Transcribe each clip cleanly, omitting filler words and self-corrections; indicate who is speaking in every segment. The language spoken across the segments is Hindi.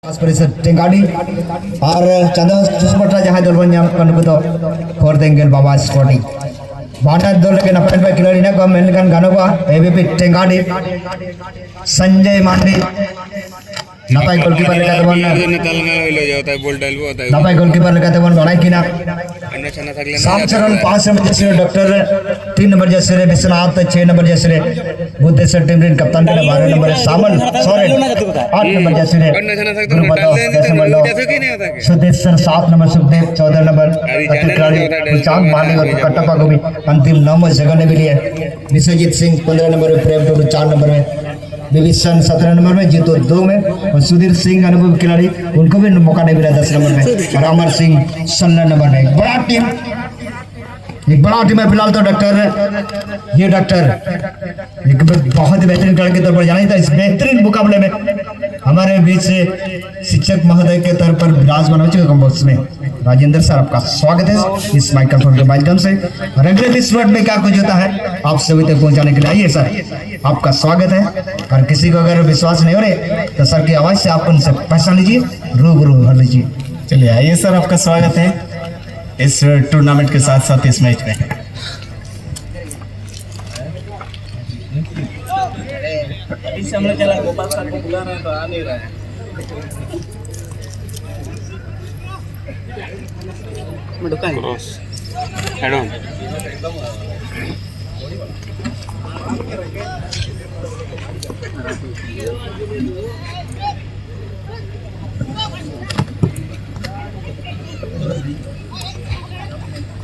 Speaker 1: परिषद टेंगाड़ी और चंद्र चुस्मटा जहां दल बन कनु तो फोर देंगेल बाबा स्कोटी बांटा दल के नपन पे खिलाड़ी ने को मेनकन गानो को एबीपी टेंगाड़ी संजय मांडी नपाई गोलकीपर लेका तबन नपाई गोलकीपर लेका तबन बड़ाई किना सामचरण 5 नंबर जैसे डॉक्टर 3 नंबर जैसे विश्वनाथ 6 नंबर जैसे बुद्धेश्वर टीम रीन कप्तान के 12 नंबर सामल सोरेन 8 नंबर जैसे सुदेश्वर 7 नंबर सुखदेव 14 नंबर अतिक्राली चांद माली और कट्टप्पा को भी अंतिम 9 जगह ने भी लिए विश्वजीत सिंह 15 नंबर में प्रेम टोटू 4 नंबर में विभिषण 17 नंबर में जीतो 2 में और सुधीर सिंह अनुभवी खिलाड़ी उनको भी मौका नहीं मिला 10 नंबर में और अमर सिंह 16 नंबर में एक बड़ा टीम है फिलहाल तो डॉक्टर एक बहुत ही बेहतरीन खिलाड़ी के तौर पर जाना था। इस बेहतरीन मुकाबले में हमारे बीच से शिक्षक महोदय के तौर पर विराजमान हो चुके बॉक्स में राजेंद्र सर, आपका स्वागत है इस माइक्रोफोन के माध्यम से। और अगले 20 मिनट में क्या कुछ होता है आप सभी तक पहुंचाने के लिए आइए सर, आपका स्वागत है। और किसी को अगर विश्वास नहीं हो रहे तो सर की आवाज से आप उनसे पहचान लीजिए, रूबरू भर लीजिए।
Speaker 2: चलिए आइए सर, आपका स्वागत है इस टूर्नामेंट के साथ साथ इस मैच में। गोपाल सर को बुला रहे हैं तो आ नहीं रहा है।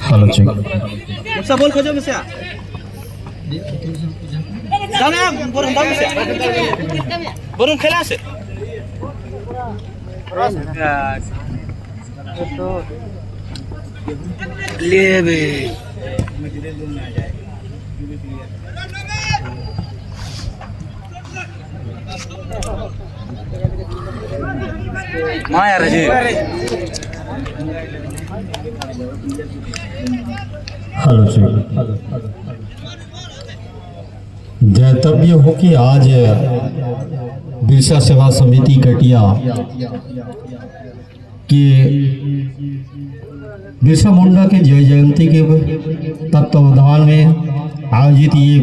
Speaker 1: हेलो चेक
Speaker 3: मुझसे बोल खोजो मुझसे जाना बोरन दाम से बोरन खेला से तो ले बे माया रे
Speaker 4: हेलो चेक दैतव्य हो कि आज बिरसा सेवा समिति कटिया के बिरसा मुंडा के जय जयंती के तत्वावधान में आयोजित ये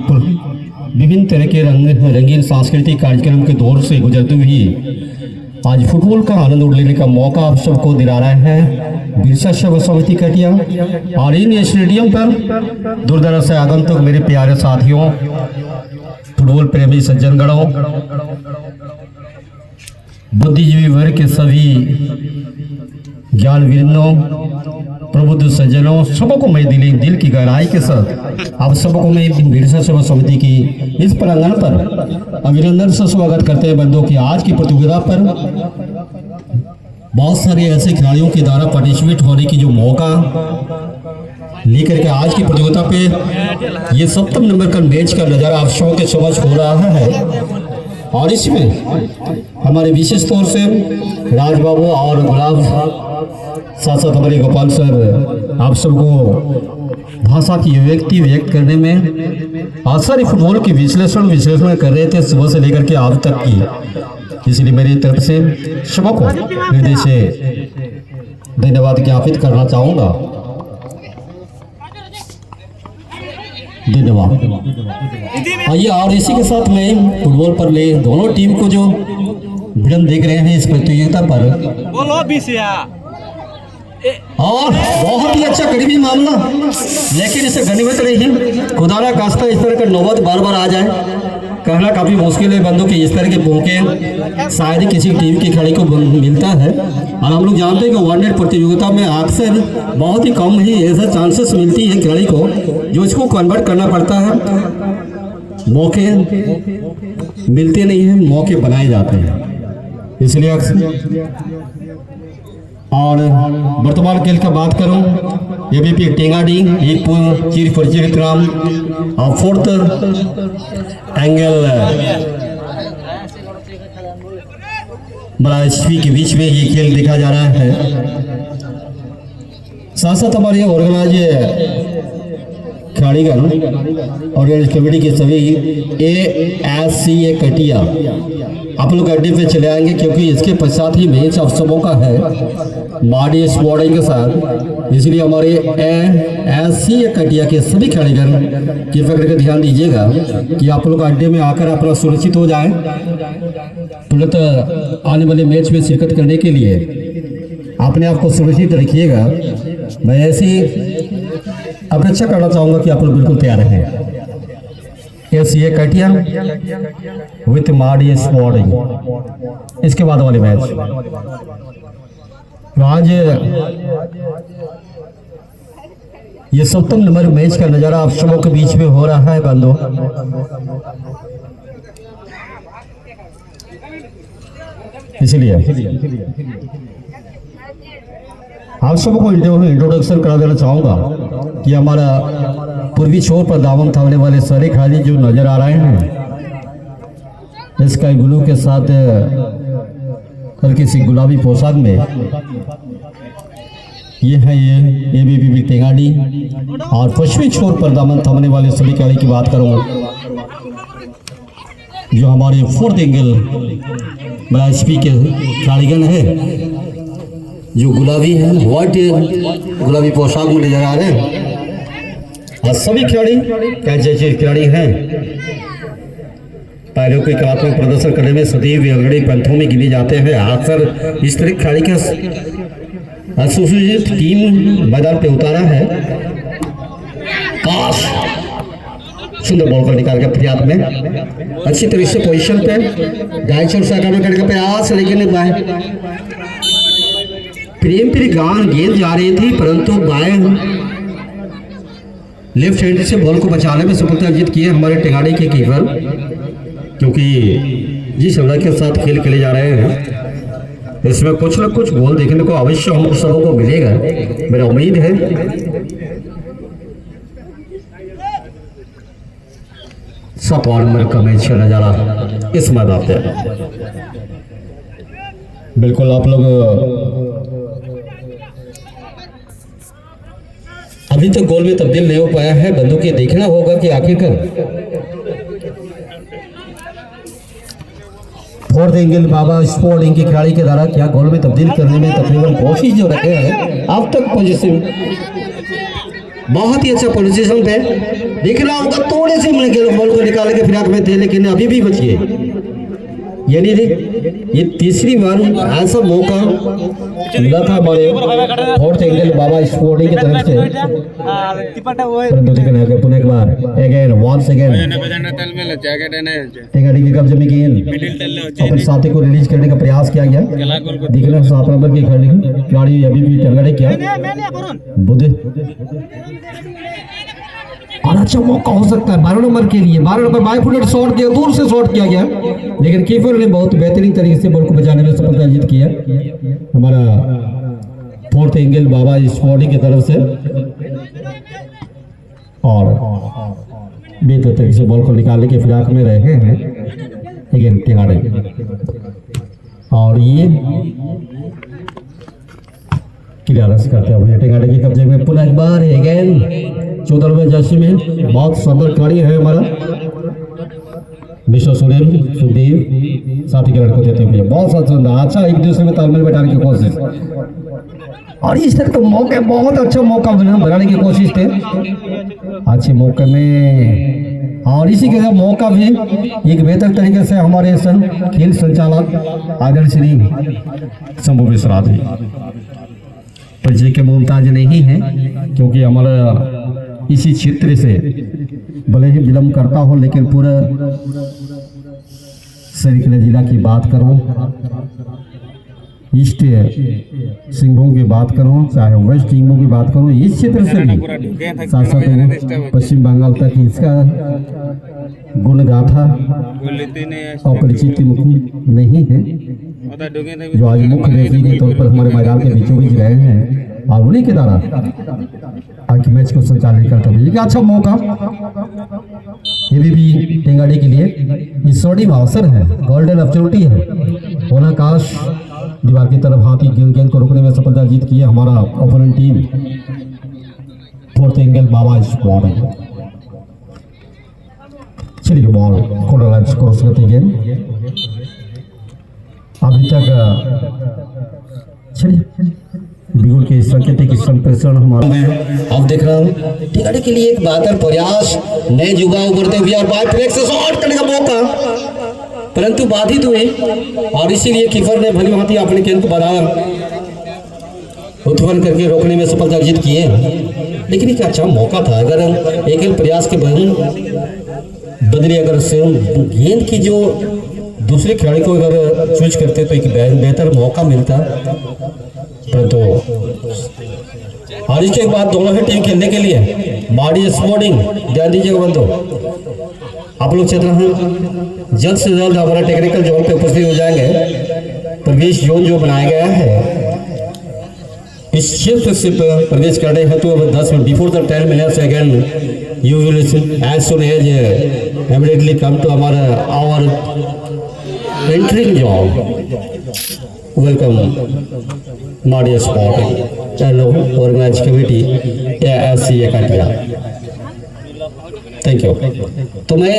Speaker 4: विभिन्न तरह के रंगीन सांस्कृतिक कार्यक्रम के दौर से गुजरते हुए आज फुटबॉल का आनंद लेने का मौका आप सबको दिला रहे हैं बिरसा सेवा समिति कटिया। और इन स्टेडियम पर दूर दराज से आगंतुक मेरे प्यारे साथियों, फुटबॉल प्रेमी सज्जनगणों, बुद्धिजीवी वर्ग के सभी ज्ञानविंदों, प्रबुद्ध सज्जनों, सबको मैं दिल की गहराई के साथ आप सबको मैं बिरसा सेवा समिति की इस प्रांगण पर अभिनंदन से स्वागत करते हैं। बंदों की आज की प्रतियोगिता पर बहुत सारे ऐसे खिलाड़ियों के द्वारा पार्टिसिपेट होने की जो मौका लेकर के आज की प्रतियोगिता पे ये 7 नंबर का मैच का नज़ारा आप सबों के समझ हो रहा है। और इसमें हमारे विशेष तौर से राज बाबू और गुलाब साथ साथ हमारे गोपाल सर आप सबको भाषा की अभिव्यक्ति व्यक्त करने में आज सारे फुटबॉल की विश्लेषण कर रहे थे सुबह से लेकर के आज तक की। इसलिए मेरी तरफ से सबको हृदय से धन्यवाद ज्ञापित करना चाहूँगा। धन्यवाद। आइए और इसी के साथ में फुटबॉल पर ले दोनों टीम को जो भिड़न देख रहे हैं इस प्रतियोगिता पर
Speaker 3: बोलो बिसिया
Speaker 4: और बहुत ही अच्छा करीबी मामला, लेकिन इसे गनीमत नहीं, खुदा ना खास्ता इस तरह का नौबत बार बार आ जाए कहना काफ़ी मुश्किल है। बंदों के इस तरह के मौके शायद ही किसी टीम के खिलाड़ी को मिलता है। और हम लोग जानते हैं कि वर्ल्ड प्रतियोगिता में अक्सर बहुत ही कम ही ऐसा चांसेस मिलती है खिलाड़ी को जो इसको कन्वर्ट करना पड़ता है। मौके मिलते नहीं हैं, मौके बनाए जाते हैं, इसलिए अक्सर। और वर्तमान खेल का बात करूं, एबीपी टेंगाड़ी एक चिर परिचित नाम और 4th एंगल बड़ा एचपी के बीच में ये खेल देखा जा रहा है। साथ साथ हमारे ऑर्गेनाइज खिलाड़ीगण और कमेटी के सभी ASCA कटिया आप लोग अड्डे पे चले आएंगे, क्योंकि इसके पश्चात ही मैच आप सबों का है माडी स्पोर्टिंग के साथ। इसलिए हमारे ASCA कटिया के सभी खिलाड़ीगण कृपया करके ध्यान दीजिएगा कि आप लोग अड्डे में आकर अपना सुरक्षित हो जाएं। तुरंत आने वाले मैच में शिरकत करने के लिए अपने आप को सुरक्षित रखिएगा। मैं ऐसी अपेक्षा करना चाहूँगा कि आप लोग बिल्कुल तैयार रहें। ASCA कटिया विथ माडी स्पोर्टिंग, इसके बाद वाले मैच आज ये 7वें नंबर मैच का नज़ारा आप सबों के बीच में हो रहा है बंदो। इसलिए आप सबको इंट्रोडक्शन करा देना चाहूँगा कि हमारा पूर्वी छोर पर दामन थामने वाले सारे खिलाड़ी जो नजर आ रहे हैं स्काई ब्लू के साथ हल्की सी गुलाबी पोशाक में, ये है ये ABB टेंगाड़ी। और पश्चिमी छोर पर दामन थामने वाले सभी खिलाड़ी की बात करूँ जो हमारे 4th एंगल SP के खिलाड़ीगण है जो गुलाबी है, व्हाइट गुलाबी पोशाक में नजर आ रहे हैं। और सभी खिलाड़ी कैसे खिलाड़ी हैं पहले के कलात्मक प्रदर्शन करने में सदैव अग्रणी पंथों में गिने जाते हैं। अक्सर इस तरह खिलाड़ी का सुसज्जित टीम मैदान पे उतारा है। काश सुंदर बॉल कर निकाल के प्रयास में अच्छी तरह से पोजीशन पे गाय छोर से करने का प्रयास, लेकिन प्रेम गान गेंद जा रही थी परंतु बाएं लेफ्ट हैंड से बॉल को बचाने में सफलता अर्जित की है हमारे टेंगाड़ी के कीपर, क्योंकि जिस हवड़ा के साथ खेल खेले जा रहे हैं इसमें कुछ न कुछ गोल देखने को अवश्य हम सबों को मिलेगा, मेरा उम्मीद है। सात नंबर का मैच का नजारा इस मैदान पे बिल्कुल आप लोग अभी तक गोल में तब्दील नहीं हो पाया है। बंदूक ये देखना होगा कि आखिरकार 4th एंगल बाबा स्पोर्टिंग के खिलाड़ी के द्वारा क्या गोल में तब्दील करने में तकरीबन कोशिश जो रखे हैं अब तक पोजीशन बहुत ही अच्छा पोजीशन पे देखना होगा। थोड़े से मिल बॉल को निकाल के फिराक में थे लेकिन अभी भी बचिए, यानी ये तीसरी बार ऐसा मौका मिला था हमारे 4th एंगल बाबा स्पोर्टिंग की तरफ से, परंतु लेकिन आगे पुनः एक बार अगेन वंस अगेन टेंगाड़ी के कब्जे में गेंद अपने साथी को रिलीज करने का प्रयास किया गया। देखना 7 नंबर की खिलाड़ी अभी भी टेंगाड़ी क्या बुद्धि और अच्छा मौका हो सकता है 12 नंबर के लिए। 12 नंबर बाई फुट शॉट किया, दूर से शॉट किया गया, लेकिन कीपर ने बहुत बेहतरीन तरीके से बॉल को बचाने में सफलता अर्जित किया हमारा 4th एंगल बाबा स्पोर्टिंग की तरफ से। और बेहतर तरीके से बॉल को निकालने के फिराक में रहे हैं लेकिन टेंगाड़ी, और ये क्लियरेंस करते हुए टेंगाड़ी के कब्जे में पुनः एक बार अगेन 14वें जर्सी में बहुत सुंदर खिलाड़ी है हमारा विश्व सुरेल सुखदेव साथी के लड़कों देते हुए बहुत अच्छा एक दूसरे में तालमेल बैठाने की कोशिश, और इस तरह तो मौके बहुत अच्छा मौका बनाने की कोशिश थे अच्छे मौके में। और इसी के साथ मौका भी एक बेहतर तरीके से हमारे खेल संचालक आदरणीय श्री शंभू मिश्रा जी परिचय के मोहताज नहीं है, क्योंकि हमारा इसी क्षेत्र से भले ही विलम्ब करता हो लेकिन पूरा सरायकेला जिला की बात करूं, ईस्ट सिंहभूम की बात करूं, चाहे वेस्ट सिंहभूम की बात करूं, इस क्षेत्र से भी साथ साथ पश्चिम बंगाल तक इसका गुण गाथा अपरिचित नहीं है, जो आज मुख्य रेफरी के तौर पर हमारे मैदान के बीचों बीच रहे हैं और उन्हीं के द्वारा आज मैच को संचालित करते हुए एक अच्छा मौका ABB टेंगाड़ी के लिए इस स्वर्णिम अवसर है, गोल्डन अपॉर्चुनिटी है। होना काश दीवार की तरफ हाथी गेंद को रोकने में सफलता जीत की है हमारा ओपोनेंट टीम 4th एंगल बाबा स्पोर्टिंग। चलिए बॉल कॉर्नर क्रॉस करते गेंद अभी तक चलिए बिगुल के सांकेतिक संप्रेषण हमारा मैं अब देख रहा हूँ टिकट के लिए एक बेहतर प्रयास नए युवा उभरते हुए और बाय ब्रेक से शॉट करने का मौका परंतु बाधित हुए और इसीलिए कीपर ने भली भांति अपने गेंद को बढ़ाया उत्पन्न करके रोकने में सफलता अर्जित किए लेकिन एक अच्छा मौका था अगर एक प्रयास के बदले अगर स्वयं गेंद की जो दूसरे खिलाड़ी को अगर चूज करते तो एक बेहतर मौका मिलता परंतु और इसके बाद दोनों ही टीम खेलने के लिए माडी स्पोर्टिंग ध्यान दीजिएगा बंधु आप लोग क्षेत्र हैं जल्द से जल्द हमारा टेक्निकल जोन पे उपस्थित हो जाएंगे प्रवेश जोन जो बनाया गया है इस क्षेत्र से प्रवेश करने हेतु अब 10 minute before the 10 minutes again you will as soon as immediately come to our entering zone welcome माडी स्पोर्टिंग चलो ऑर्गेनाइज कमेटी ASC एकटिया थैंक यू तो मैं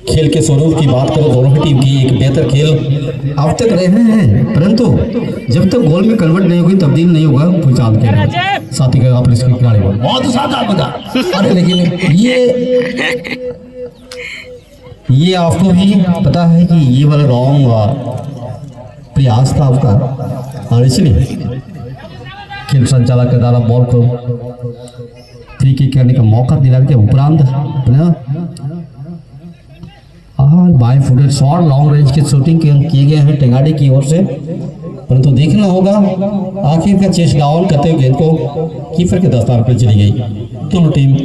Speaker 4: खेल के स्वरूप की बात करो दोनों टीम की एक बेहतर खेल अब तक रहे हैं परंतु जब तक गोल में कन्वर्ट नहीं होगी तब्दील नहीं होगा फुलचांद के साथी का आप इसके खिलाड़ी बहुत शानदार बता अरे लेकिन ये आपको भी पता है कि ये वाला रॉन्ग प्रयास था आपका और इसलिए खेल संचालक के द्वारा बॉल को फ्री किक करने का मौका दिलाने के उपरांत बाय फुटेड शॉट लॉन्ग रेंज की शूटिंग किए गए हैं टेंगाड़ी की ओर से परंतु देखना होगा आखिर का चेस्ट डाउन करते हुए गेंद को कीपर के दस्तार पर चली गई दोनों टीम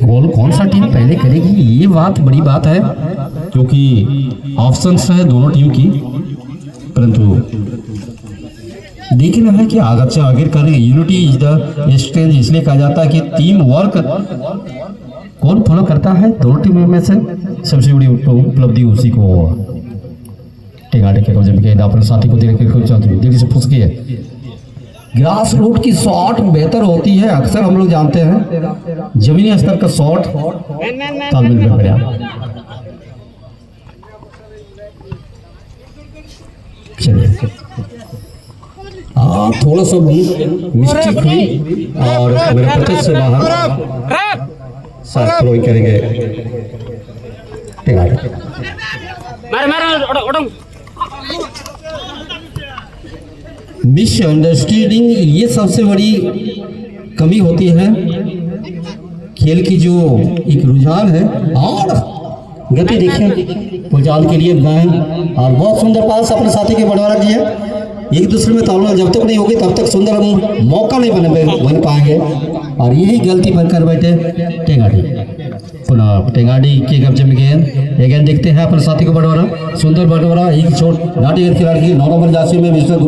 Speaker 4: गोल कौन सा टीम पहले करेगी ये बात बड़ी बात है क्योंकि ऑप्शंस है दोनों टीम की परंतु देखना है कि आगे करेंगे यूनिटी इज द स्ट्रेंथ इसलिए कहा जाता है कि टीम वर्क कौन फॉलो करता है दोनों टीमों में से सबसे बड़ी उपलब्धि उसी को टेंगाड़े के कब्जे में अपने साथी को दिल्ली से फंस गई है ग्रास रूट की शॉट बेहतर होती है अक्सर हम लोग जानते हैं जमीनी स्तर का शॉट तालमेल में बढ़िया चलिए थोड़ा सा मिस्टेक हुई और मेरे प्रत्यक्ष से बाहर साथ थ्रोइंग करेंगे मिसअंडरस्टैंडिंग ये सबसे बड़ी कमी होती है खेल की जो एक रुझान है और गति देखिए पुलचांद के लिए और बहुत सुंदर पास अपने साथी के बंटवारा किया एक दूसरे में तालमेल जब तक नहीं होगी तब तक सुंदर मौका नहीं बन पाएंगे और यही गलती बनकर बैठे टेंगाड़ी पुनः टेंगाड़ी के कब्जे में गेंद देखते हैं अपने साथी को बंटवारा सुंदर बंटवारा एक छोट घाटी खिलाड़ी की 9 नंबर जासी में मिस्टर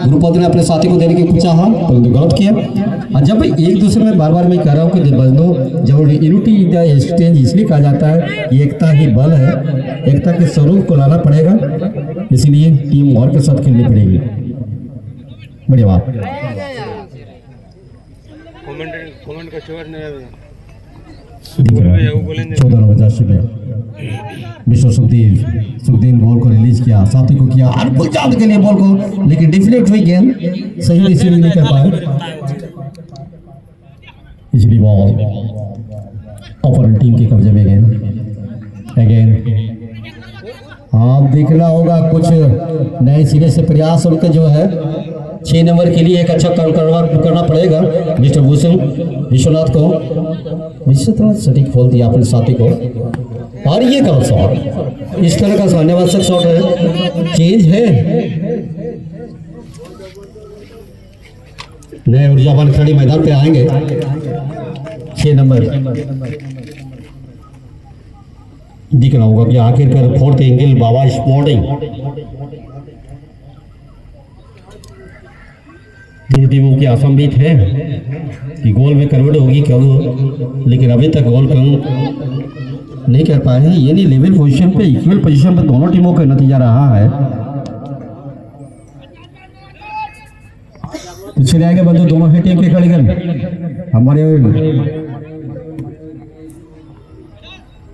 Speaker 4: गुरुपद ने अपने साथी को देने की चाहा परंतु गलत किया और जब एक दूसरे में बार बार मैं कह रहा हूँ कि बंदो जब यूनिटी द स्ट्रेंथ इसलिए कहा जाता है एकता ही बल है एकता के स्वरूप को लाना पड़ेगा इसलिए टीम और के साथ खेलनी पड़ेगी बढ़िया बात
Speaker 3: कमेंट का शोर नहीं
Speaker 4: 14 नंबर जर्सी में विश्व सुखदीन बॉल को रिलीज किया साथी को किया और गुलजाद के लिए बॉल को लेकिन डिफ्लेक्ट हुई गेंद सही रिसीव नहीं कर पाए इसलिए बॉल अपोनेंट टीम के कब्जे में गेंद अगेन आप देखना होगा कुछ नए सिरे से प्रयास उनका जो है 6 नंबर के लिए एक अच्छा काम करना पड़ेगा मिस्टर भूषण विश्वनाथ को निश्चित सटीक खोल दिया अपने साथी को और ये गलत शॉट इस तरह का धन्यवाद शॉट है चेंज है नए ऊर्जावान खिलाड़ी मैदान पे आएंगे 6 नंबर दिखना होगा कि आखिरकार फोर्थ एंगल बाबा स्पोर्टिंग दोनों टीमों की असंबित है कि गोल में कन्वर्ट होगी कब लेकिन अभी तक गोल नहीं कर पाए हैं यानी लेवल पोजीशन पे इक्वल पोजीशन पे दोनों टीमों का नतीजा रहा है पिछले आगे बंदो दोनों ही टीम के खिलाड़ी हमारे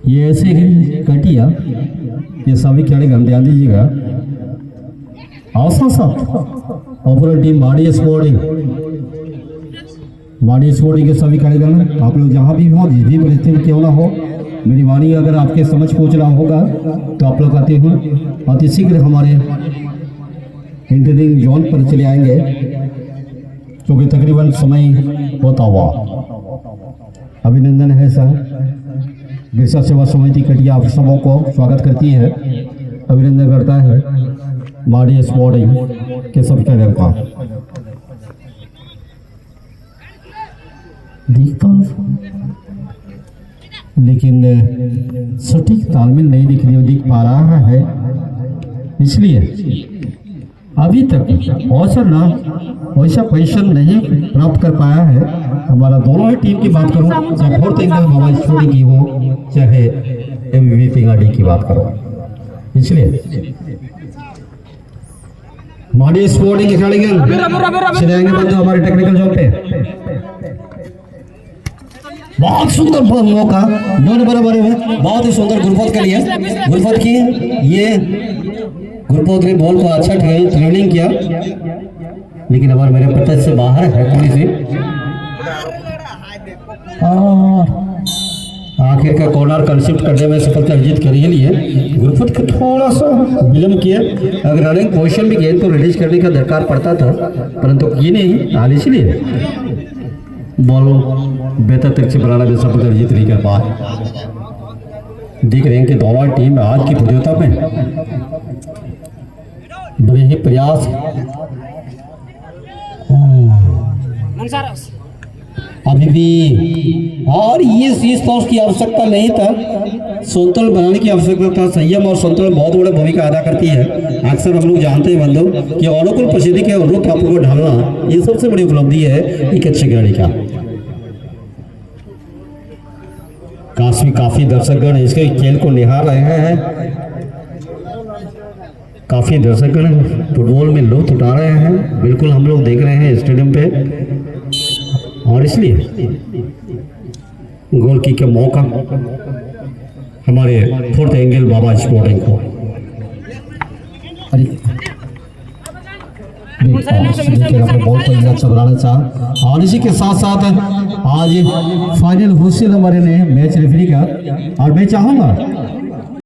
Speaker 4: ये ऐसे कटिया ये सभी खिलाड़ी ध्यान दीजिएगा। और साथ ऑपोनेंट टीम बाड़ी स्पोर्टिंग के सभी खिलाड़ी आप लोग जहाँ भी हो, जिस भी परिस्थिति में क्यों ना हो, मेरी वाणी अगर आपके समझ पहुँचना होगा तो आप लोग आते हैं अति शीघ्र हमारे इंटरव्यू जोन पर चले आएंगे, क्योंकि तकरीबन समय होता हुआ। अभिनंदन है सर, बिरसा सेवा समिति कटिया आप सबों को स्वागत करती है, अभिनंदन करता है बाड़ी स्पोर्टिंग के सब खिलाड़ियों का। लेकिन सटीक तालमेल नहीं दिख पा रहा है, इसलिए अभी तक वैसा पोजीशन नहीं प्राप्त कर पाया है हमारा। दोनों ही टीम की बात करूं, चाहे फोर्थ एंगल बाबा स्पोर्टिंग की हो चाहे एमवीवी पिंगाड़ी की बात करो, इसलिए बाड़ी स्पोर्टिंग के खिलाड़ी चलेंगे बंदो हमारे टेक्निकल जोन पे। बहुत सुंदर मौका, दोनों बराबर है, बहुत ही सुंदर गुरफत के लिए गुरफत की ये गुरफत ने बॉल को अच्छा ट्रेनिंग किया, लेकिन हमारे मेरे पता से बाहर है थोड़ी सी। आखिर का कॉर्नर कंसेप्ट करने में सफलता अर्जित कर ही लिए। गुरफत को थोड़ा सा विलम्ब किया, अगर रनिंग पोजिशन में गेंद को रिलीज करने का दरकार पड़ता था, परंतु ये नहीं हाल, इसलिए बॉल बेहतर तक से बनाना में सफलता अर्जित नहीं कर पाए। देख रहे हैं कि दोनों टीम आज की प्रतियोगिता में बड़े ही प्रयास अभी भी, और ये इस तौर की आवश्यकता नहीं था, संतुलन बनाने की आवश्यकता था। संयम और संतुलन बहुत बड़ी भूमिका अदा करती है। अक्सर हम लोग जानते हैं बंधु कि अनुकूल परिस्थिति के अनुरूप टापू को ढालना ये सबसे बड़ी उपलब्धि है एक अच्छे खिलाड़ी का। काफी दर्शकगण इसके खेल को निहार रहे हैं, काफी दर्शकगण फुटबॉल में लुत्फ उठा रहे हैं, बिल्कुल हम लोग देख रहे हैं स्टेडियम पे, और इसलिए गोल किक का मौका हमारे फोर्थ एंगल बाबा स्पोर्टिंग को। बॉल को अच्छा बनाना चाहा, और इसी के साथ साथ आज फाइनल हुसैन हमारे ने मैच रेफरी का, और मैं चाहूंगा